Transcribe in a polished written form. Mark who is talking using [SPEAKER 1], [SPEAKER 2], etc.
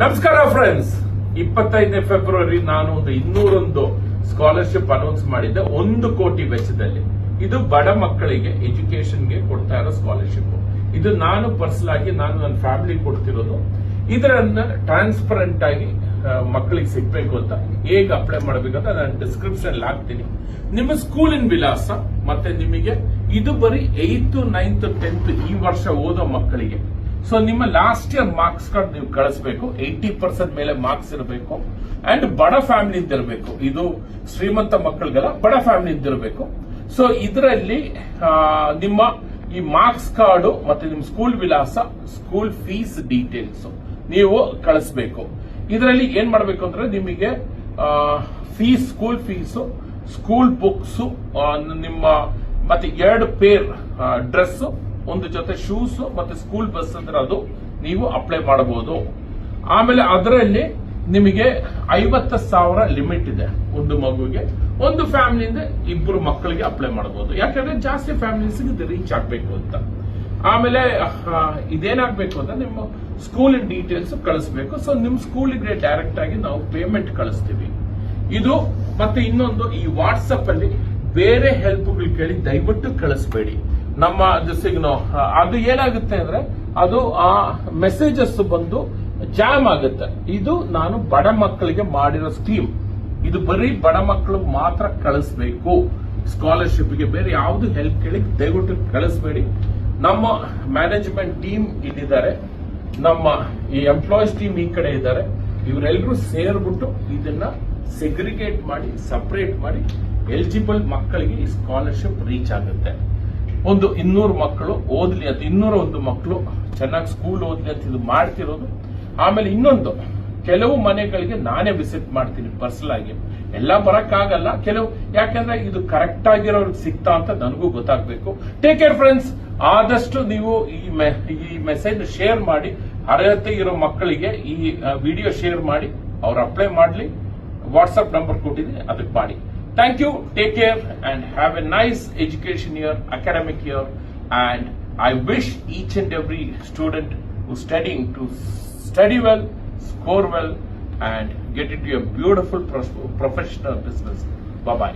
[SPEAKER 1] ನಮಸ್ಕಾರ friends, 25 February ನಾನು ಒಂದು 201 ಸ್ಕಾಲರ್ಶಿಪ್ ಅನೌನ್ಸ್ ಮಾಡಿದ್ದೆ 1 ಕೋಟಿ ವೆಚ್ಚದಲ್ಲಿ. ಇದು ಬಡ ಮಕ್ಕಳಿಗೆ ಎಜುಕೇಶನ್ಗೆ ಕೊಡ್ತಾ ಇರೋ ಸ್ಕಾಲರ್ಶಿಪ್. ಇದು ನಾನು ಪರ್ಸನಲ್ ಆಗಿ ನನ್ನ ಫ್ಯಾಮಿಲಿ ಕೊಡ್ತಿರೋದು. ಇದರನ್ನ ಟ್ರಾನ್ಸ್ಪರೆಂಟ್ ಆಗಿ ಮಕ್ಕಳಿಗೆ ಸಿಗ್ಬೇಕು ಅಂತ ಹೇಗೆ ಅಪ್ಲೈ ಮಾಡಬೇಕಂತ ನಾನು ಡಿಸ್ಕ್ರಿಪ್ಷನ್ ಹಾಕ್ತೀನಿ. ನಿಮ್ಮ ಸ್ಕೂಲಿನ ವಿಳಾಸ ಮತ್ತೆ ನಿಮಗೆ ಇದು ಬರೀ 8th, 9th, 10th ಈ ವರ್ಷ ಓದೋ ಮಕ್ಕಳಿಗೆ. ಸೊ ನಿಮ್ಮ ಲಾಸ್ಟ್ ಇಯರ್ ಮಾರ್ಕ್ಸ್ ಕಾರ್ಡ್ ನೀವು ಕಳಿಸಬೇಕು. 80% ಮೇಲೆ ಮಾರ್ಕ್ಸ್ ಇರಬೇಕು ಅಂಡ್ ಬಡ ಫ್ಯಾಮಿಲಿ ಇರಬೇಕು. ಇದು ಶ್ರೀಮಂತ ಮಕ್ಕಳಿಗೆಲ್ಲ ಬಡ ಫ್ಯಾಮಿಲಿ ಇರಬೇಕು. ಸೊ ಇದರಲ್ಲಿ ನಿಮ್ಮ ಈ ಮಾರ್ಕ್ಸ್ ಕಾರ್ಡು ಮತ್ತೆ ನಿಮ್ಮ ಸ್ಕೂಲ್ ವಿಳಾಸ, ಸ್ಕೂಲ್ ಫೀಸ್ ಡೀಟೇಲ್ಸ್ ನೀವು ಕಳಿಸಬೇಕು. ಇದರಲ್ಲಿ ಏನ್ ಮಾಡಬೇಕು ಅಂದ್ರೆ ನಿಮಗೆ fees, school fees, school books, ನಿಮ್ಮ ಮತ್ತೆ 2 ಪೇರ್ ಡ್ರೆಸ್, ಒಂದು ಜೊತೆ ಶೂಸ್ ಮತ್ತೆ ಸ್ಕೂಲ್ ಬಸ್ ಅಂದ್ರೆ ಅದು ನೀವು ಅಪ್ಲೈ ಮಾಡಬಹುದು. ಆಮೇಲೆ ಅದರಲ್ಲಿ ನಿಮಗೆ 50,000 ಲಿಮಿಟ್ ಇದೆ ಒಂದು ಮಗುವಿಗೆ. ಒಂದು ಫ್ಯಾಮಿಲಿಯಿಂದ 2 ಮಕ್ಕಳಿಗೆ ಅಪ್ಲೈ ಮಾಡಬಹುದು. ಯಾಕಂದ್ರೆ ಜಾಸ್ತಿ ಫ್ಯಾಮಿಲೀಸ್ ಇದು ರೀಚ್ ಆಗ್ಬೇಕು ಅಂತ. ಆಮೇಲೆ ಇದೇನಾಗಬೇಕು ಅಂದ್ರೆ ನಿಮ್ಮ ಸ್ಕೂಲ್ ಡೀಟೇಲ್ಸ್ ಕಳಿಸ್ಬೇಕು. ಸೊ ನಿಮ್ ಸ್ಕೂಲಿಗೆ ಡೈರೆಕ್ಟ್ ಆಗಿ ನಾವು ಪೇಮೆಂಟ್ ಕಳಿಸ್ತೀವಿ. ಇದು ಮತ್ತೆ ಇನ್ನೊಂದು, ಈ ವಾಟ್ಸಪ್ ಅಲ್ಲಿ ಬೇರೆ ಹೆಲ್ಪ್ಗಳು ಕೇಳಿ ದಯವಿಟ್ಟು ಕಳಿಸ್ಬೇಡಿ. ನಮ್ಮ ಅದು ಏನಾಗುತ್ತೆ ಅಂದ್ರೆ ಅದು ಆ ಮೆಸೇಜಸ್ ಬಂದು ಜಾಮ್ ಆಗುತ್ತೆ. ಇದು ನಾನು ಬಡ ಮಕ್ಕಳಿಗೆ ಮಾಡಿರೋ ಸ್ಕೀಮ್. ಇದು ಬರೀ ಬಡ ಮಕ್ಕಳು ಮಾತ್ರ ಕಳಿಸ್ಬೇಕು ಸ್ಕಾಲರ್ಶಿಪ್ಗೆ. ಬೇರೆ ಯಾವ್ದು ಹೆಲ್ಪ್ ಕೇಳಿ ದಯವಿಟ್ಟು ಕಳಿಸ್ಬೇಡಿ. ನಮ್ಮ ಮ್ಯಾನೇಜ್ಮೆಂಟ್ ಟೀಮ್ ಇಲ್ಲಿದ್ದಾರೆ, ನಮ್ಮ ಈ ಎಂಪ್ಲಾಯೀಸ್ ಟೀಮ್ ಈ ಕಡೆ ಇದ್ದಾರೆ. ಇವರೆಲ್ಲರೂ ಸೇರ್ಬಿಟ್ಟು ಇದನ್ನ ಸೆಗ್ರಿಗೇಟ್ ಮಾಡಿ, ಸಪರೇಟ್ ಮಾಡಿ ಎಲಿಜಿಬಲ್ ಮಕ್ಕಳಿಗೆ ಈ ಸ್ಕಾಲರ್ಶಿಪ್ ರೀಚ್ ಆಗುತ್ತೆ. ಒಂದು 200 ಮಕ್ಕಳು ಓದ್ಲಿ ಅಂತ, 201 ಮಕ್ಕಳು ಚೆನ್ನಾಗಿ ಸ್ಕೂಲ್ ಓದ್ಲಿ ಅಂತ ಇದು ಮಾಡ್ತಿರೋದು. ಆಮೇಲೆ ಇನ್ನೊಂದು, ಕೆಲವು ಮನೆಗಳಿಗೆ ನಾನೇ ವಿಸಿಟ್ ಮಾಡ್ತೀನಿ ಪರ್ಸನಲ್ ಆಗಿ. ಎಲ್ಲ ಬರಕ್ಕಾಗಲ್ಲ ಕೆಲವು, ಯಾಕಂದ್ರೆ ಇದು ಕರೆಕ್ಟ್ ಆಗಿರೋರಿಗೆ ಸಿಗ್ತಾ ಅಂತ ನನಗೂ ಗೊತ್ತಾಗಬೇಕು. Take care friends. ಆದಷ್ಟು ನೀವು ಈ ಮೆಸೇಜ್ ಶೇರ್ ಮಾಡಿ, ಅರ್ಹತೆ ಇರೋ ಮಕ್ಕಳಿಗೆ ಈ ವಿಡಿಯೋ ಶೇರ್ ಮಾಡಿ, ಅವ್ರು ಅಪ್ಲೈ ಮಾಡ್ಲಿ. ವಾಟ್ಸ್ಆಪ್ ನಂಬರ್ ಕೊಟ್ಟಿದ್ದೀನಿ, ಅದಕ್ಕೆ ಮಾಡಿ. Thank you, take care and have a nice education year, academic year, and I wish each and every student who's studying to study well, score well and get into a beautiful professional business. Bye-bye.